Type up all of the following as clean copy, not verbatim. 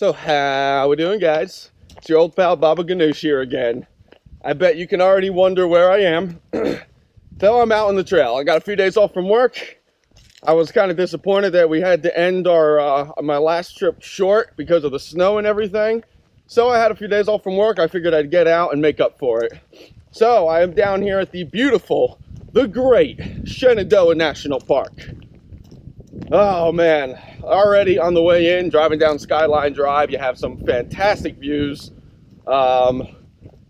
So how we doing, guys? It's your old pal Baba Ganoush here again. I bet you can already wonder where I am. So I'm out on the trail. I got a few days off from work. I was kind of disappointed that we had to end my last trip short because of the snow and everything. So I had a few days off from work. I figured I'd get out and make up for it. So I am down here at the beautiful, the great Shenandoah National Park. Oh man, already on the way in, driving down Skyline Drive, you have some fantastic views. I'm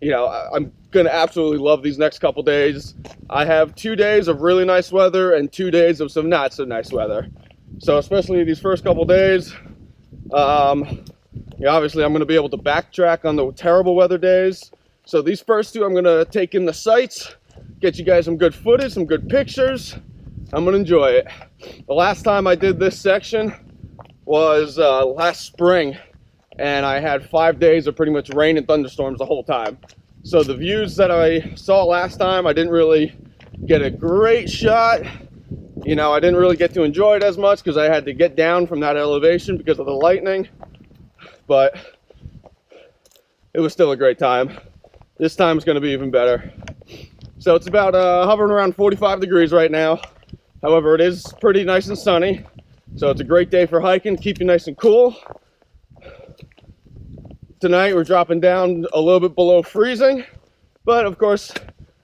gonna absolutely love these next couple days. I have 2 days of really nice weather and 2 days of some not so nice weather. So especially these first couple days, obviously I'm gonna be able to backtrack on the terrible weather days. So these first two, I'm gonna take in the sights, get you guys some good footage, some good pictures. I'm gonna enjoy it. The last time I did this section was last spring, and I had 5 days of pretty much rain and thunderstorms the whole time. So the views that I saw last time, I didn't really get a great shot. I didn't really get to enjoy it as much because I had to get down from that elevation because of the lightning. But it was still a great time. This time is going to be even better. So it's about hovering around 45 degrees right now. However, it is pretty nice and sunny. So it's a great day for hiking, keep you nice and cool. Tonight we're dropping down a little bit below freezing, but of course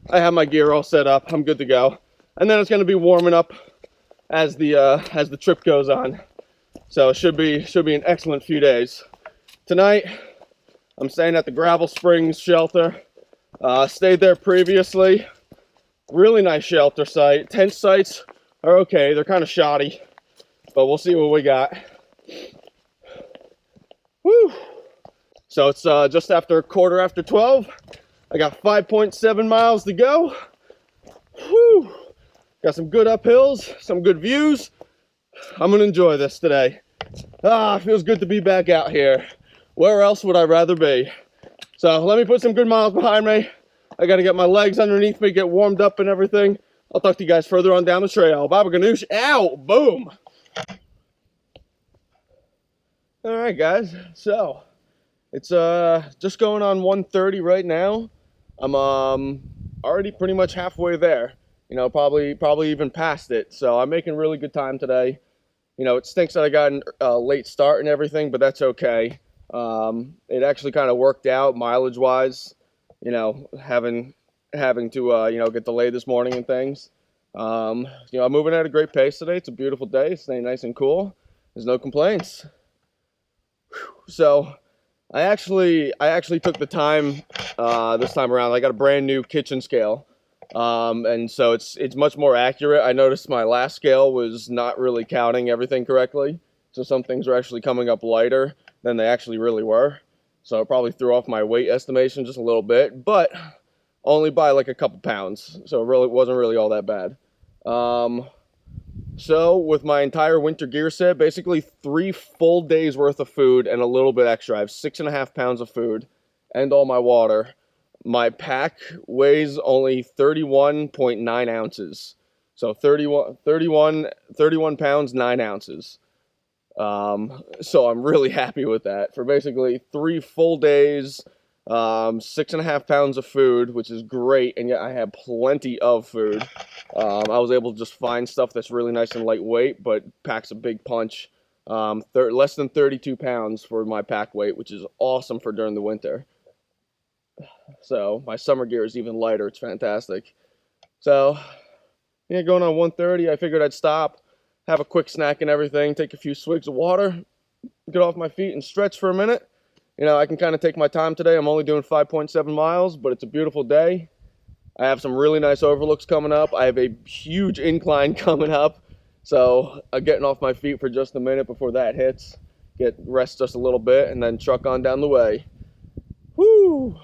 I have my gear all set up. I'm good to go. And then it's going to be warming up as the trip goes on. So it should be an excellent few days. Tonight I'm staying at the Gravel Springs shelter. Stayed there previously. Really nice shelter site. Tent sites are okay. They're kind of shoddy, but we'll see what we got. Woo! So it's just after 12:15. I got 5.7 miles to go. Woo! Got some good uphills, some good views. I'm gonna enjoy this today. It feels good to be back out here. Where else would I rather be? So let me put some good miles behind me. I gotta get my legs underneath me, get warmed up and everything. I'll talk to you guys further on down the trail. Baba Ganoush out! Boom! Alright guys, so it's just going on 1:30 right now. I'm already pretty much halfway there. Probably even past it. So I'm making really good time today. It stinks that I got a late start and everything, but that's okay. It actually kind of worked out mileage wise. Having to get delayed this morning and things. I'm moving at a great pace today. It's a beautiful day. It's staying nice and cool. There's no complaints. So I actually took the time this time around. I got a brand new kitchen scale, and so it's much more accurate. I noticed my last scale was not really counting everything correctly, so some things were actually coming up lighter than they actually really were. So it probably threw off my weight estimation just a little bit, but only by like a couple pounds. So it wasn't really all that bad. So with my entire winter gear set, basically 3 full days worth of food and a little bit extra. I have 6.5 pounds of food and all my water. My pack weighs only 31.9 ounces. So 31 pounds, 9 ounces. So I'm really happy with that. For basically 3 full days, 6.5 pounds of food, which is great, and yet I have plenty of food. I was able to just find stuff that's really nice and lightweight, but packs a big punch. Less than 32 pounds for my pack weight, which is awesome for during the winter. So my summer gear is even lighter. It's fantastic. So yeah, going on 1:30, I figured I'd stop, have a quick snack and everything, take a few swigs of water, get off my feet and stretch for a minute. I can kind of take my time today. I'm only doing 5.7 miles, but it's a beautiful day. I have some really nice overlooks coming up. I have a huge incline coming up. So I'm getting off my feet for just a minute before that hits. Rest just a little bit and then truck on down the way. Woo!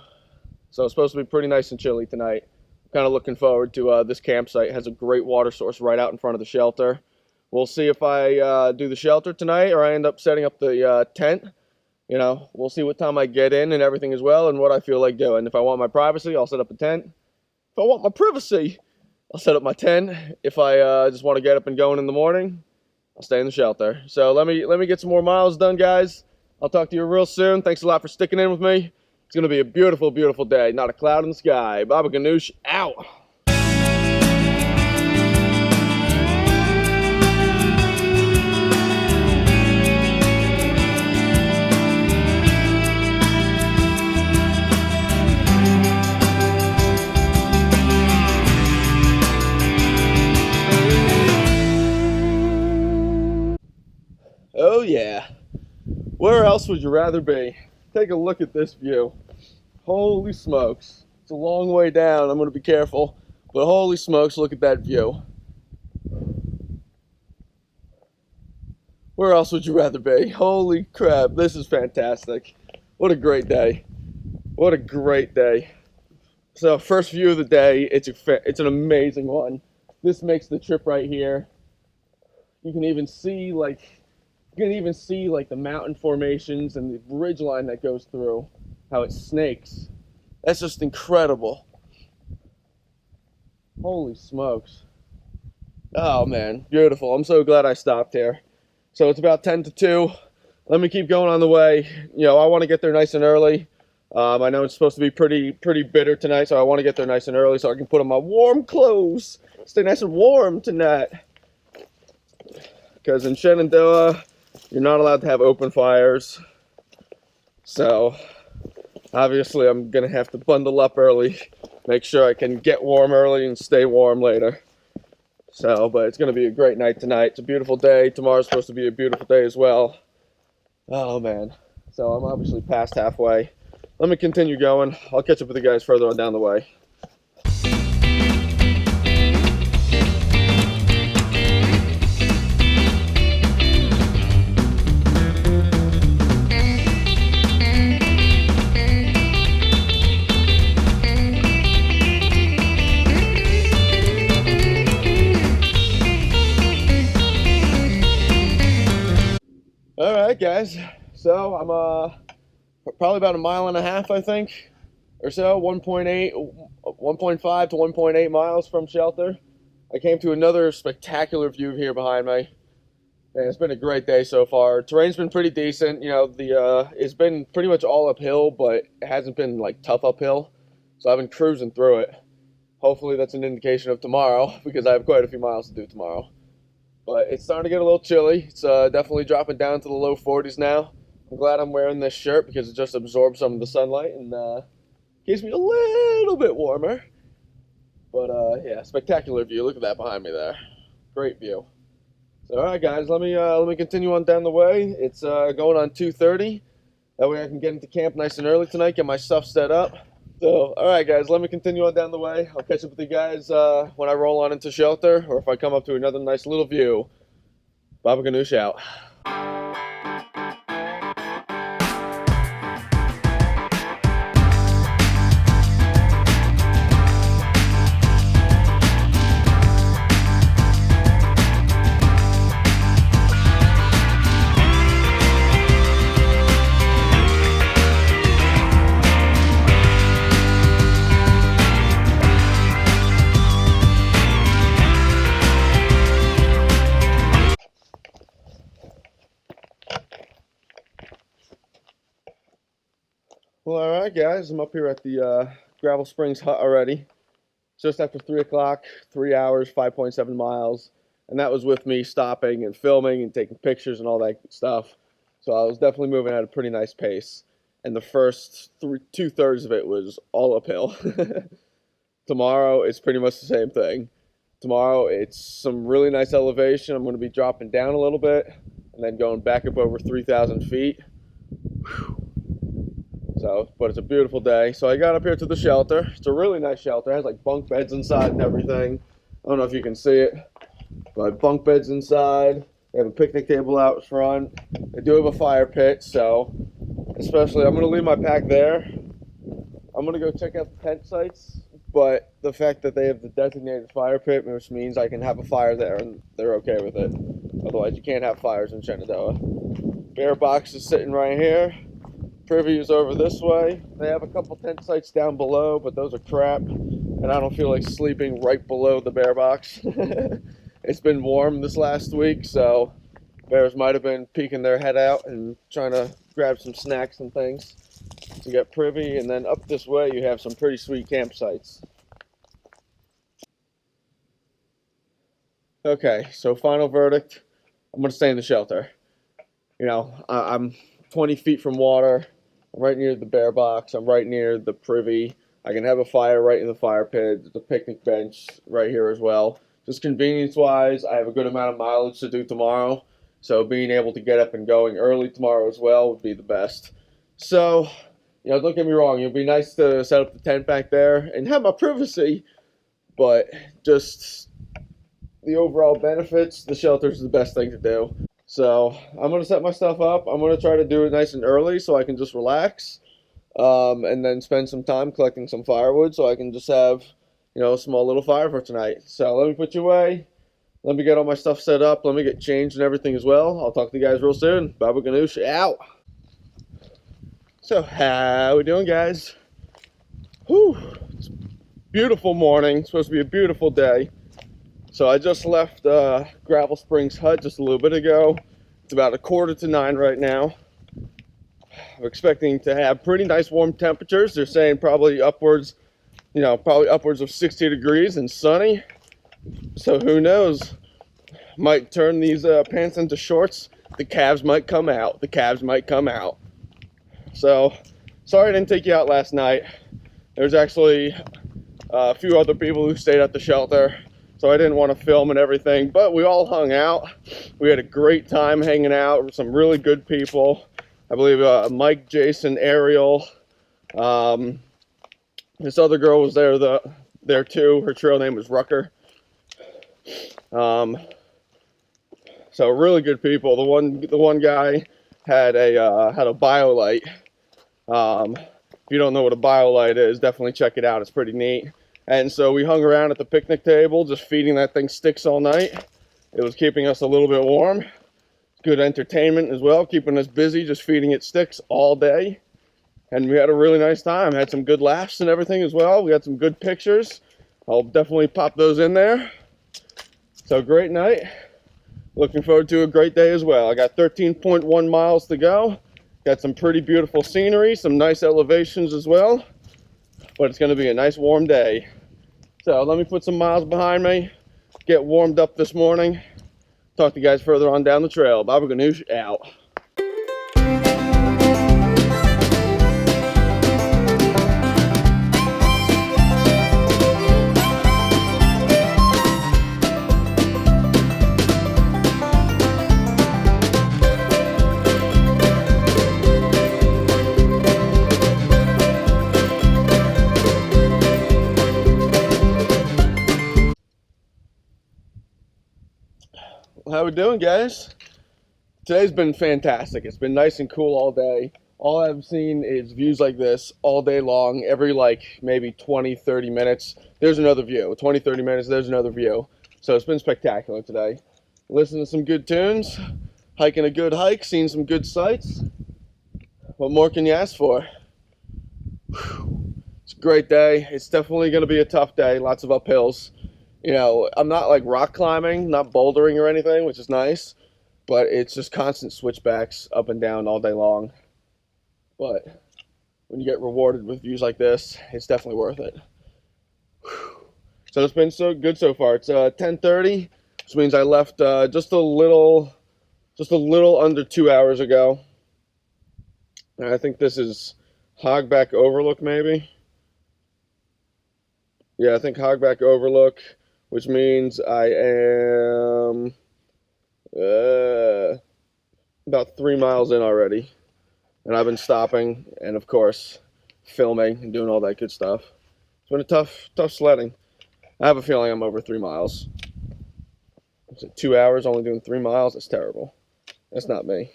So it's supposed to be pretty nice and chilly tonight. I'm kind of looking forward to this campsite. It has a great water source right out in front of the shelter. We'll see if I do the shelter tonight or I end up setting up the tent. We'll see what time I get in and everything as well and what I feel like doing. If I want my privacy, I'll set up a tent. If I want my privacy, I'll set up my tent. If I just want to get up and going in the morning, I'll stay in the shelter. So let me get some more miles done, guys. I'll talk to you real soon. Thanks a lot for sticking in with me. It's going to be a beautiful, beautiful day. Not a cloud in the sky. Baba Ganoush out. Oh yeah. Where else would you rather be? Take a look at this view. Holy smokes. It's a long way down. I'm going to be careful. But holy smokes, look at that view. Where else would you rather be? Holy crap, this is fantastic. What a great day. What a great day. So first view of the day, it's an amazing one. This makes the trip right here. You can even see the mountain formations and the ridge line that goes through, how it snakes. That's just incredible. Holy smokes. Oh man, beautiful. I'm so glad I stopped here. So it's about 10 to 2. Let me keep going on the way. You know, I want to get there nice and early. I know it's supposed to be pretty bitter tonight, so I want to get there nice and early so I can put on my warm clothes. Stay nice and warm tonight. Because in Shenandoah, you're not allowed to have open fires. So, obviously, I'm going to have to bundle up early. Make sure I can get warm early and stay warm later. So, but it's going to be a great night tonight. It's a beautiful day. Tomorrow's supposed to be a beautiful day as well. Oh, man. So, I'm obviously past halfway. Let me continue going. I'll catch up with you guys further on down the way. Alright guys, so I'm probably about a mile and a half, I think, or so, 1.5 to 1.8 miles from shelter. I came to another spectacular view here behind me, and it's been a great day so far. Terrain's been pretty decent, you know, it's been pretty much all uphill, but it hasn't been like tough uphill, so I've been cruising through it. Hopefully that's an indication of tomorrow, because I have quite a few miles to do tomorrow. But it's starting to get a little chilly. It's definitely dropping down to the low 40s now. I'm glad I'm wearing this shirt because it just absorbs some of the sunlight and keeps me a little bit warmer. But yeah, spectacular view. Look at that behind me there. Great view. So all right, guys, let me continue on down the way. It's going on 2:30. That way I can get into camp nice and early tonight, get my stuff set up. So, alright guys, let me continue on down the way. I'll catch up with you guys when I roll on into shelter, or if I come up to another nice little view. Baba Ganoush out. Well, alright guys, I'm up here at the Gravel Springs hut already. Just after 3 o'clock, 3 hours, 5.7 miles. And that was with me stopping and filming and taking pictures and all that stuff. So I was definitely moving at a pretty nice pace. And the first 2/3 of it was all uphill. Tomorrow, it's pretty much the same thing. Tomorrow, it's some really nice elevation. I'm going to be dropping down a little bit and then going back up over 3,000 feet. Whew. So, but it's a beautiful day. So I got up here to the shelter. It's a really nice shelter. It has like bunk beds inside and everything. I don't know if you can see it, but bunk beds inside. They have a picnic table out front. They do have a fire pit, so especially I'm going to leave my pack there. I'm going to go check out the tent sites, but the fact that they have the designated fire pit, which means I can have a fire there, and they're okay with it. Otherwise, you can't have fires in Shenandoah. Bear box is sitting right here. Preview's over this way. They have a couple tent sites down below, but those are crap, and I don't feel like sleeping right below the bear box. It's been warm this last week, so Bears might have been peeking their head out and trying to grab some snacks and things to get privy. And then up this way, you have some pretty sweet campsites. Okay, so final verdict, I'm going to stay in the shelter. You know, I'm 20 feet from water. I'm right near the bear box. I'm right near the privy. I can have a fire right in the fire pit. There's a picnic bench right here as well. Just convenience-wise, I have a good amount of mileage to do tomorrow. So being able to get up and going early tomorrow as well would be the best. So, you know, don't get me wrong. It'd be nice to set up the tent back there and have my privacy. But just the overall benefits, the shelter is the best thing to do. So I'm going to set my stuff up. I'm going to try to do it nice and early so I can just relax, and then spend some time collecting some firewood so I can just have, you know, a small little fire for tonight. So let me put you away. Let me get all my stuff set up. Let me get changed and everything as well. I'll talk to you guys real soon. Baba Ganoush out. So how we doing, guys? Whew. It's a beautiful morning. It's supposed to be a beautiful day. So I just left Gravel Springs Hut just a little bit ago. It's about 8:45 right now. I'm expecting to have pretty nice warm temperatures. They're saying probably upwards, you know, probably upwards of 60 degrees and sunny. So who knows? Might turn these pants into shorts. The calves might come out. The calves might come out. So sorry I didn't take you out last night. There's actually a few other people who stayed at the shelter. So I didn't want to film and everything, but we all hung out. We had a great time hanging out with some really good people. I believe Mike, Jason, Ariel. This other girl was there too. Her trail name was Rucker. So really good people. The one guy had a BioLite. If you don't know what a BioLite is, definitely check it out. It's pretty neat. And so we hung around at the picnic table, just feeding that thing sticks all night. It was keeping us a little bit warm. Good entertainment as well, keeping us busy, just feeding it sticks all day. And we had a really nice time. Had some good laughs and everything as well. We had some good pictures. I'll definitely pop those in there. So great night. Looking forward to a great day as well. I got 13.1 miles to go. Got some pretty beautiful scenery, some nice elevations as well. But it's going to be a nice warm day. So let me put some miles behind me, get warmed up this morning. Talk to you guys further on down the trail. Baba Ganoush out. How we doing, guys? Today's been fantastic. It's been nice and cool all day. All I've seen is views like this all day long. Every maybe 20-30 minutes there's another view. 20-30 minutes there's another view. So it's been spectacular today. Listening to some good tunes, hiking a good hike, seeing some good sights. What more can you ask for? It's a great day. It's definitely going to be a tough day. Lots of uphills. You know, I'm not like rock climbing, not bouldering or anything, which is nice, but it's just constant switchbacks up and down all day long. But when you get rewarded with views like this, it's definitely worth it. So it's been so good so far. It's 10:30, which means I left just a little under 2 hours ago. And I think this is Hogback Overlook, maybe. Yeah, I think Hogback Overlook, which means I am about 3 miles in already. And I've been stopping and, of course, filming and doing all that good stuff. It's been a tough sledding. I have a feeling I'm over 3 miles. Is it 2 hours only doing 3 miles? That's terrible. That's not me.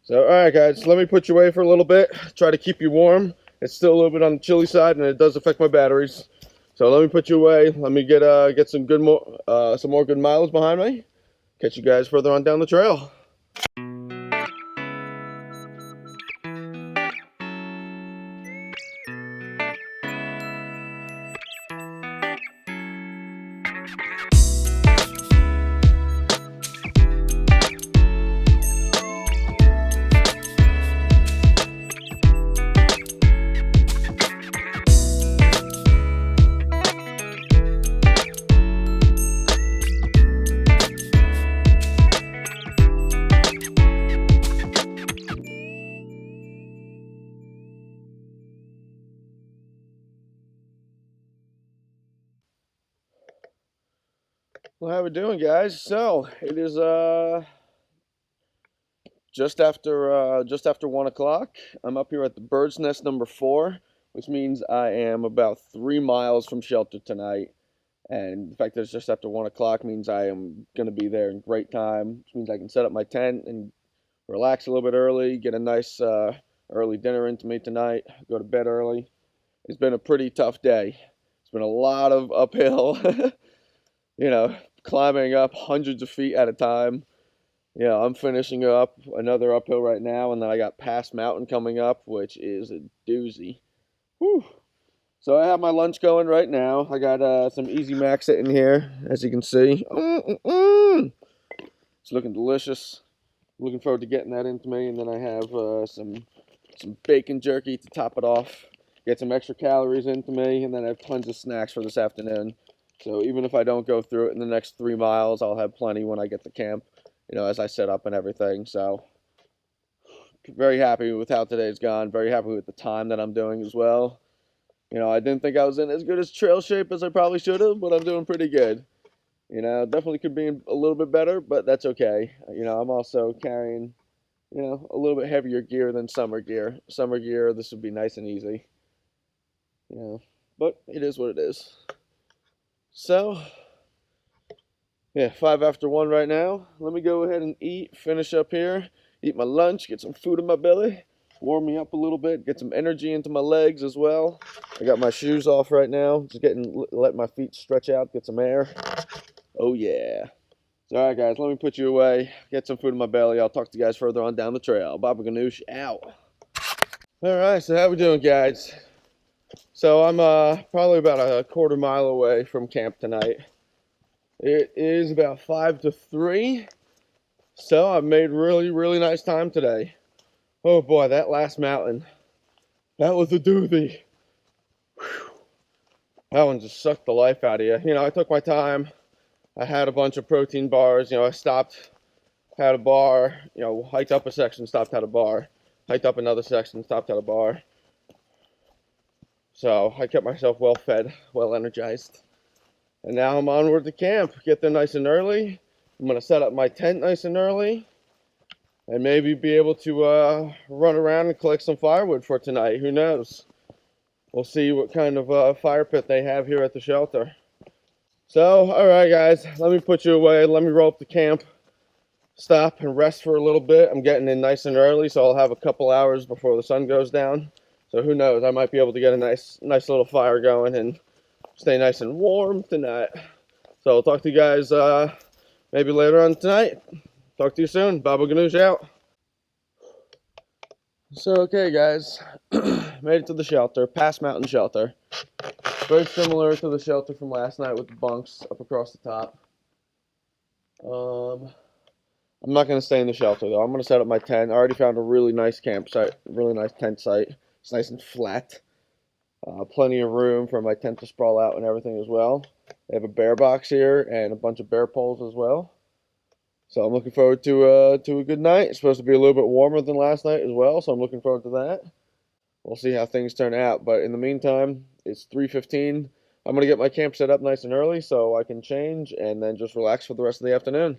So, all right, guys, let me put you away for a little bit. Try to keep you warm. It's still a little bit on the chilly side, and it does affect my batteries. So let me put you away. Let me get some more good miles behind me. Catch you guys further on down the trail. Well, how we doing, guys? So it is just after 1 o'clock. I'm up here at the bird's nest number 4, which means I am about 3 miles from shelter tonight. And the fact that it's just after 1 o'clock means I am gonna be there in great time, which means I can set up my tent and relax a little bit early, get a nice early dinner into me tonight, go to bed early. It's been a pretty tough day. It's been a lot of uphill, you know, climbing up hundreds of feet at a time. Yeah, I'm finishing up another uphill right now, and then I got Pass Mountain coming up, which is a doozy. Whew. So I have my lunch going right now. I got some Easy Mac sitting here, as you can see. It's looking delicious. Looking forward to getting that into me, and then I have some bacon jerky to top it off. Get some extra calories into me, and then I have tons of snacks for this afternoon. So even if I don't go through it in the next 3 miles, I'll have plenty when I get to camp, as I set up and everything. So very happy with how today's gone. Very happy with the time that I'm doing as well. I didn't think I was in as good as trail shape as I probably should have, but I'm doing pretty good. Definitely could be a little bit better, but that's okay. I'm also carrying, a little bit heavier gear than summer gear. Summer gear, this would be nice and easy. But it is what it is. So, yeah, 5 after 1 right now. Let me go ahead and eat, finish up here, eat my lunch, get some food in my belly, warm me up a little bit, get some energy into my legs as well. I got my shoes off right now, just let my feet stretch out, get some air. Oh yeah. So, all right, guys, let me put you away, get some food in my belly. I'll talk to you guys further on down the trail. Baba Ganoush out. All right, so how we doing, guys? So I'm probably about a quarter mile away from camp tonight. It is about 5 to 3, so I've made really, really nice time today. Oh boy, that last mountain, that was a doozy. Whew. That one just sucked the life out of you. I took my time. I had a bunch of protein bars. I stopped, had a bar, hiked up a section, stopped, had a bar. Hiked up another section, stopped, had a bar. So I kept myself well fed, well energized. And now I'm onward to camp. Get there nice and early. I'm going to set up my tent nice and early. And maybe be able to run around and collect some firewood for tonight. Who knows? We'll see what kind of fire pit they have here at the shelter. So, alright guys, let me put you away. Let me roll up to camp. Stop and rest for a little bit. I'm getting in nice and early, so I'll have a couple hours before the sun goes down. So who knows? I might be able to get a nice little fire going and stay nice and warm tonight. So I'll talk to you guys maybe later on tonight. Talk to you soon. Baba Ganoush out. So, okay, guys. Made it to the shelter. Pass Mountain Shelter. Very similar to the shelter from last night with the bunks up across the top. I'm not going to stay in the shelter, though. I'm going to set up my tent. I already found a really nice campsite, really nice tent site. It's nice and flat. Plenty of room for my tent to sprawl out and everything as well. They have a bear box here and a bunch of bear poles as well. So I'm looking forward to a good night. It's supposed to be a little bit warmer than last night as well, so I'm looking forward to that. We'll see how things turn out. But in the meantime, it's 3:15. I'm going to get my camp set up nice and early so I can change and then just relax for the rest of the afternoon.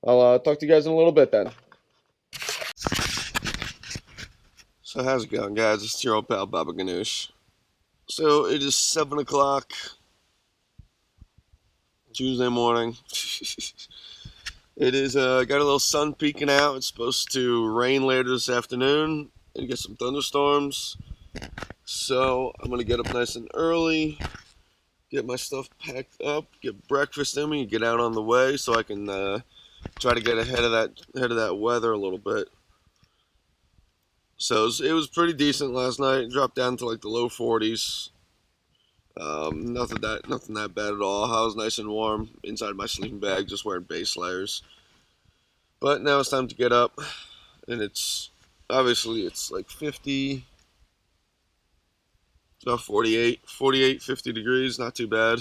I'll talk to you guys in a little bit then. So how's it going, guys? It's your old pal Baba Ganoush. So it is 7 o'clock Tuesday morning. It is got a little sun peeking out. It's supposed to rain later this afternoon and get some thunderstorms. So I'm gonna get up nice and early, get my stuff packed up, get breakfast in me, and get out on the way so I can try to get ahead of that weather a little bit. So it was pretty decent last night. It dropped down to like the low 40s. Nothing that bad at all. I was nice and warm inside my sleeping bag, just wearing base layers. But now it's time to get up, and it's like 50, about 48, 50 degrees, not too bad.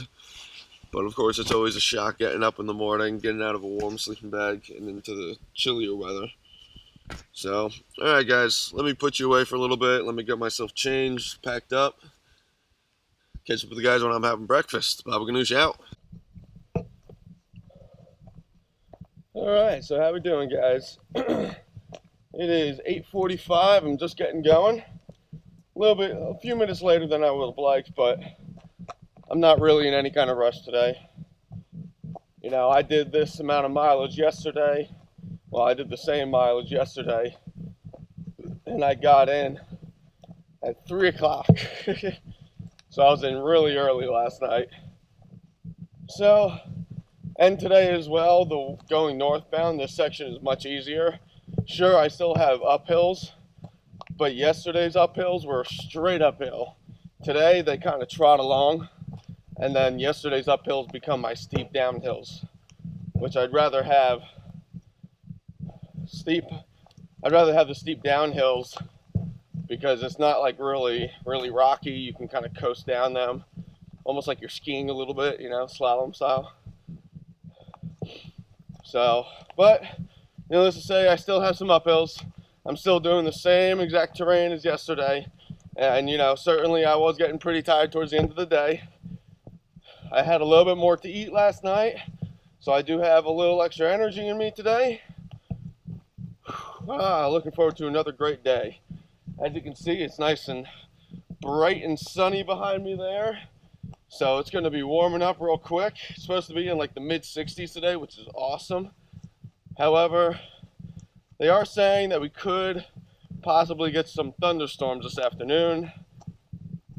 But of course, it's always a shock getting up in the morning, getting out of a warm sleeping bag, and into the chillier weather. So, alright guys, let me put you away for a little bit. Let me get myself changed, packed up. Catch up with the guys when I'm having breakfast. Baba Ganoush out. All right, so how we doing, guys? It is 8:45. I'm just getting going. A few minutes later than I would have liked, but I'm not really in any kind of rush today. You know, I did this amount of mileage yesterday. Well, I did the same mileage yesterday, and I got in at 3 o'clock. So I was in really early last night. So, and today as well, the going northbound, this section is much easier. Sure, I still have uphills, but yesterday's uphills were straight uphill. Today they kind of trot along, and then yesterday's uphills become my steep downhills, which I'd rather have the steep downhills because it's not like really rocky. You can kind of coast down them, almost like you're skiing a little bit, you know, slalom style. So, but needless to say, I still have some uphills. I'm still doing the same exact terrain as yesterday. And, you know, certainly I was getting pretty tired towards the end of the day. I had a little bit more to eat last night, so I do have a little extra energy in me today. Looking forward to another great day. As you can see, it's nice and bright and sunny behind me there. So it's going to be warming up real quick. It's supposed to be in like the mid-60s today, which is awesome. However, they are saying that we could possibly get some thunderstorms this afternoon.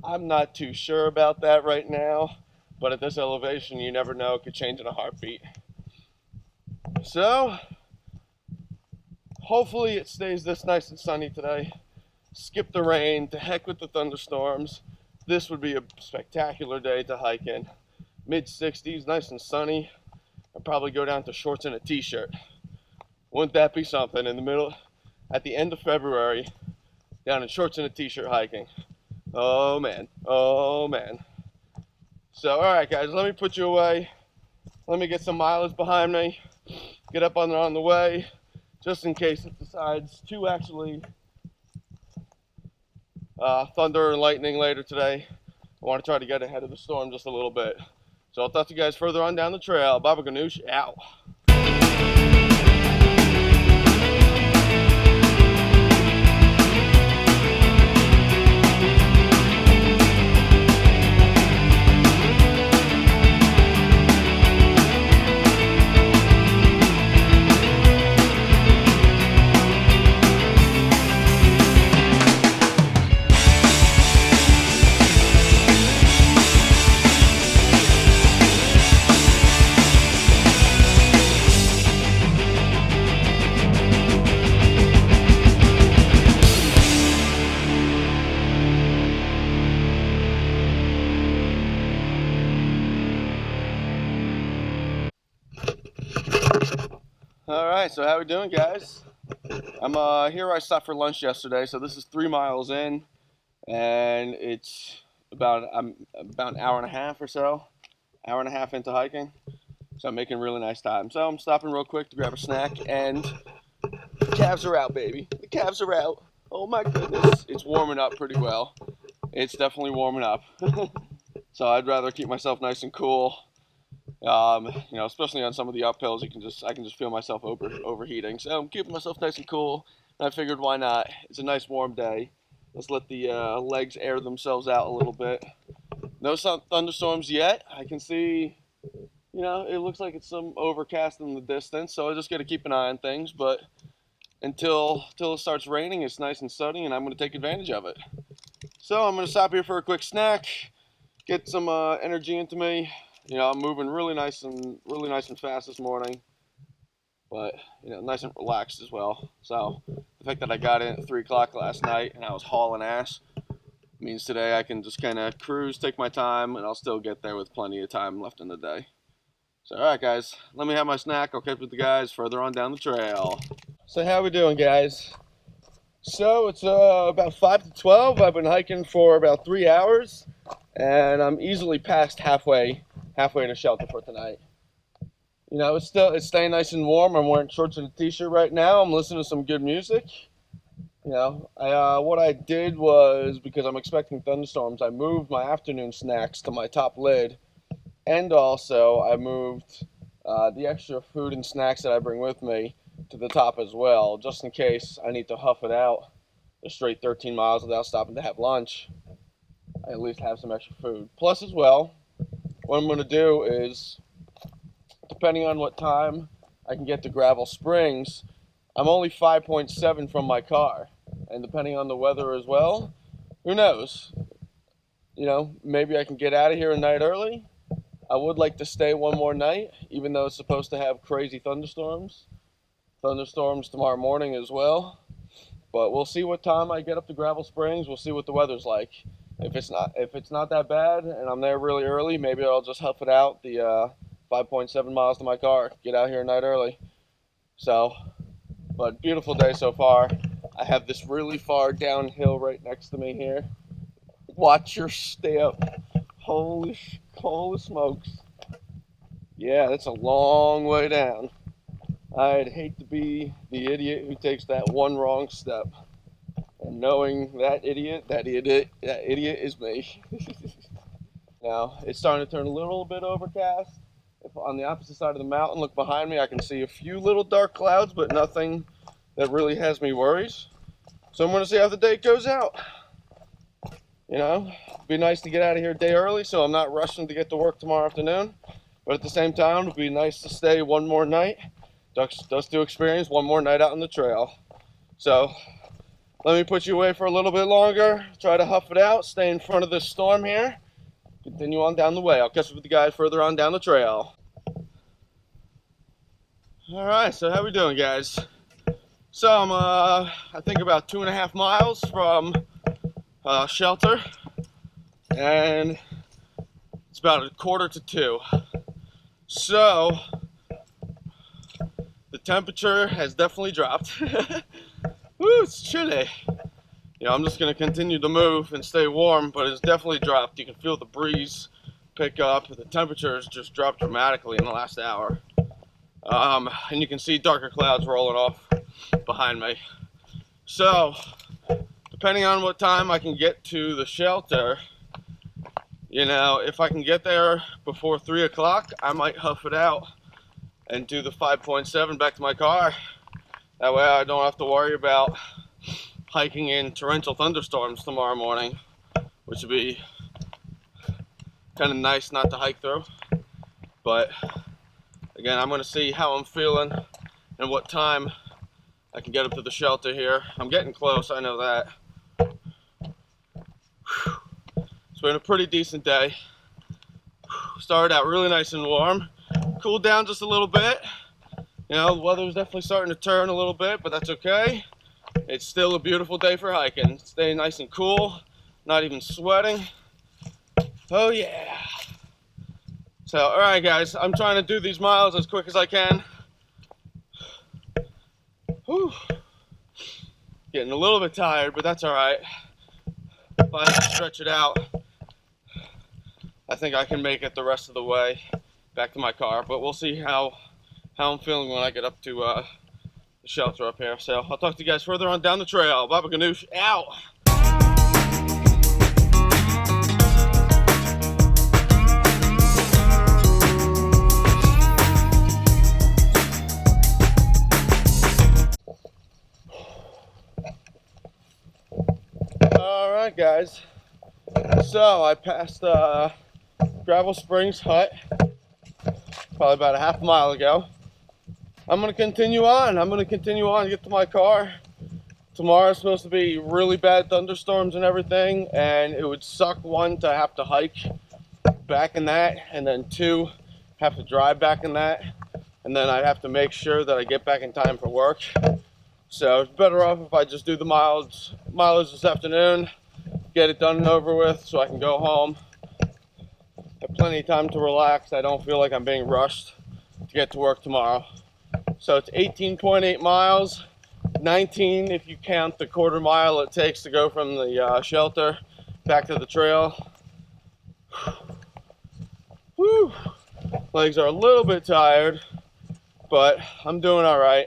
I'm not too sure about that right now, but at this elevation, you never know. It could change in a heartbeat. So, hopefully it stays this nice and sunny today. Skip the rain, to heck with the thunderstorms. This would be a spectacular day to hike in. Mid-60s, nice and sunny. I'd probably go down to shorts and a t-shirt. Wouldn't that be something in the middle, at the end of February, down in shorts and a t-shirt hiking. Oh man, oh man. So, all right guys, let me put you away. Let me get some mileage behind me. Get up on the way, just in case it decides to actually thunder and lightning later today. I want to try to get ahead of the storm just a little bit. So I'll talk to you guys further on down the trail. Baba Ganoush, out. Alright, so how we doing, guys? I'm here where I stopped for lunch yesterday, so this is 3 miles in, and it's about an hour and a half or so, hour and a half into hiking, so I'm making really nice time. So I'm stopping real quick to grab a snack, and the calves are out, baby. The calves are out. Oh my goodness, it's warming up pretty well. It's definitely warming up. So I'd rather keep myself nice and cool. You know, especially on some of the uphills, I can just feel myself overheating. So I'm keeping myself nice and cool, and I figured why not? It's a nice warm day. Let's let the legs air themselves out a little bit. No thunderstorms yet. I can see, you know, it looks like it's some overcast in the distance, so I just got to keep an eye on things. But until it starts raining, it's nice and sunny, and I'm going to take advantage of it. So I'm going to stop here for a quick snack, get some energy into me. You know, I'm moving really nice and fast this morning, but, you know, nice and relaxed as well. So the fact that I got in at 3 o'clock last night and I was hauling ass means today I can just kind of cruise, take my time, and I'll still get there with plenty of time left in the day. So, all right, guys, let me have my snack. I'll catch up with the guys further on down the trail. So how we doing, guys? So it's about 5 to 12. I've been hiking for about 3 hours, and I'm easily past halfway to shelter for tonight. You know, it's staying nice and warm. I'm wearing shorts and a t-shirt right now. I'm listening to some good music. You know, what I did was, because I'm expecting thunderstorms, I moved my afternoon snacks to my top lid, and also I moved the extra food and snacks that I bring with me to the top as well, just in case I need to huff it out the straight 13 miles without stopping to have lunch. I at least have some extra food. Plus, as well, what I'm going to do is, depending on what time I can get to Gravel Springs, I'm only 5.7 from my car. And depending on the weather as well, who knows? You know, maybe I can get out of here a night early. I would like to stay one more night, even though it's supposed to have crazy thunderstorms. Thunderstorms tomorrow morning as well. But we'll see what time I get up to Gravel Springs. We'll see what the weather's like. If it's not that bad and I'm there really early, maybe I'll just huff it out the 5.7 miles to my car. Get out here a night early. So, but beautiful day so far. I have this really far downhill right next to me here. Watch your step. Holy smokes. Yeah, that's a long way down. I'd hate to be the idiot who takes that one wrong step. And knowing that idiot is me. Now, it's starting to turn a little bit overcast. If on the opposite side of the mountain, look behind me, I can see a few little dark clouds, but nothing that really has me worried. So I'm going to see how the day goes out. You know, it'd be nice to get out of here a day early so I'm not rushing to get to work tomorrow afternoon. But at the same time, it'd be nice to stay one more night, just to experience one more night out on the trail. So let me put you away for a little bit longer, try to huff it out, stay in front of this storm here, continue on down the way. I'll catch up with the guys further on down the trail. Alright, so how we doing, guys? So I'm, I think about 2.5 miles from shelter, and it's about 1:45 to 2. So the temperature has definitely dropped. Woo, it's chilly. You know, I'm just going to continue to move and stay warm, but it's definitely dropped. You can feel the breeze pick up. The temperature has just dropped dramatically in the last hour. And you can see darker clouds rolling off behind me. So, depending on what time I can get to the shelter, you know, if I can get there before 3 o'clock, I might huff it out and do the 5.7 back to my car. That way I don't have to worry about hiking in torrential thunderstorms tomorrow morning, which would be kind of nice not to hike through. But again, I'm going to see how I'm feeling and what time I can get up to the shelter here. I'm getting close, I know that. It's been a pretty decent day. Started out really nice and warm, cooled down just a little bit. You know, the weather's definitely starting to turn a little bit, but that's okay. It's still a beautiful day for hiking. Staying nice and cool, not even sweating. Oh yeah. So, alright guys, I'm trying to do these miles as quick as I can. Whew. Getting a little bit tired, but that's alright. If I stretch it out, I think I can make it the rest of the way back to my car, but we'll see how I'm feeling when I get up to the shelter up here. So I'll talk to you guys further on down the trail. Baba Ganoush out. Alright guys, so I passed Gravel Springs Hut probably about a half mile ago. I'm going to continue on. To get to my car. Tomorrow's supposed to be really bad thunderstorms and everything, and it would suck, one, to have to hike back in that, and then two, have to drive back in that, and then I'd have to make sure that I get back in time for work. So it's better off if I just do the mileage this afternoon, get it done and over with so I can go home. Have plenty of time to relax. I don't feel like I'm being rushed to get to work tomorrow. So it's 18.8 miles, 19 if you count the quarter mile it takes to go from the shelter back to the trail. Whew. Legs are a little bit tired, but I'm doing all right.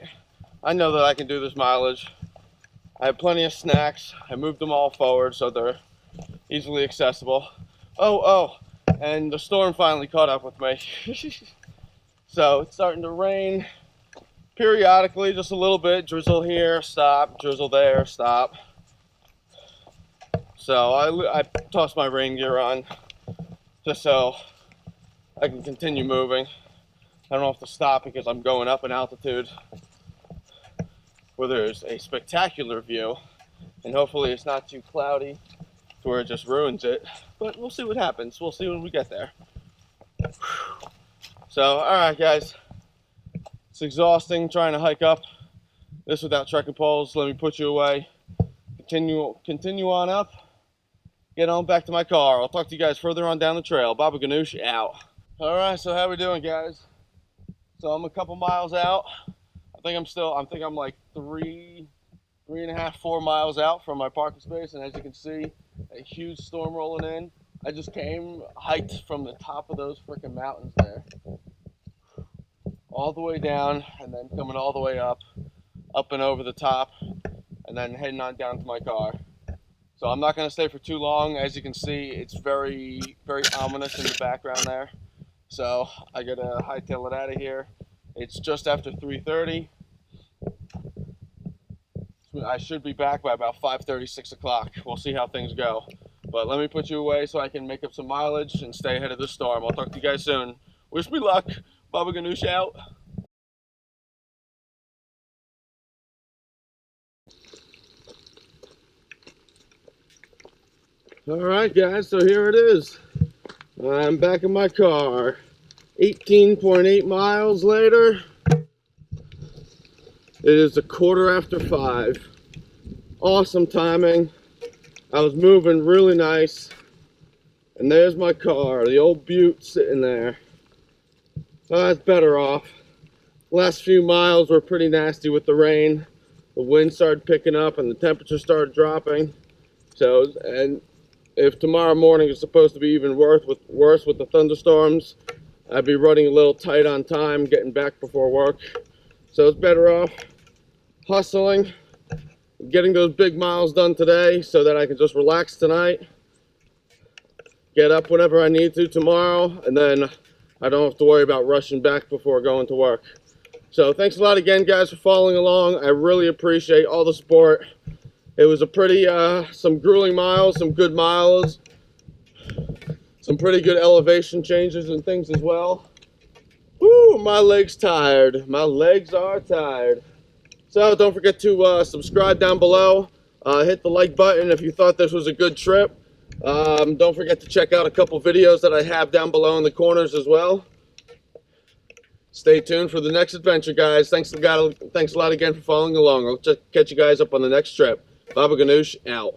I know that I can do this mileage. I have plenty of snacks. I moved them all forward so they're easily accessible. Oh, and the storm finally caught up with me. So it's starting to rain periodically, just a little bit. Drizzle here, stop. Drizzle there, stop. So I tossed my rain gear on just so I can continue moving. I don't have to stop because I'm going up in altitude where there's a spectacular view, and hopefully it's not too cloudy to where it just ruins it. But we'll see what happens. We'll see when we get there. So, alright guys, it's exhausting trying to hike up this without trekking poles. Let me put you away. Continue on up. Get on back to my car. I'll talk to you guys further on down the trail. Baba Ganoush out. Alright, so how we doing, guys? So I'm a couple miles out. I think I'm like 3.5, 4 miles out from my parking space, and as you can see, a huge storm rolling in. I just hiked from the top of those freaking mountains there, all the way down, and then coming all the way up and over the top, and then heading on down to my car. So I'm not going to stay for too long. As you can see, it's very, very ominous in the background there. So I got to hightail it out of here. It's just after 3:30. I should be back by about 5:30, 6 o'clock. We'll see how things go. But let me put you away so I can make up some mileage and stay ahead of the storm. I'll talk to you guys soon. Wish me luck. Baba Ganoush out. Alright guys, so here it is. I'm back in my car. 18.8 miles later. It is 5:15. Awesome timing. I was moving really nice. And there's my car, the old Butte sitting there. Oh, that's better off. Last few miles were pretty nasty with the rain. The wind started picking up and the temperature started dropping. So, and if tomorrow morning is supposed to be even worse with the thunderstorms, I'd be running a little tight on time, getting back before work. So it's better off hustling, getting those big miles done today so that I can just relax tonight, get up whenever I need to tomorrow, and then I don't have to worry about rushing back before going to work. So thanks a lot again, guys, for following along. I really appreciate all the support. It was a pretty, some grueling miles, some good miles, some pretty good elevation changes and things as well. Woo, my leg's tired. My legs are tired. So don't forget to subscribe down below. Hit the like button if you thought this was a good trip. Don't forget to check out a couple videos that I have down below in the corners as well. Stay tuned for the next adventure, guys. Thanks a lot again for following along. I'll catch you guys up on the next trip. Baba Ganoush out.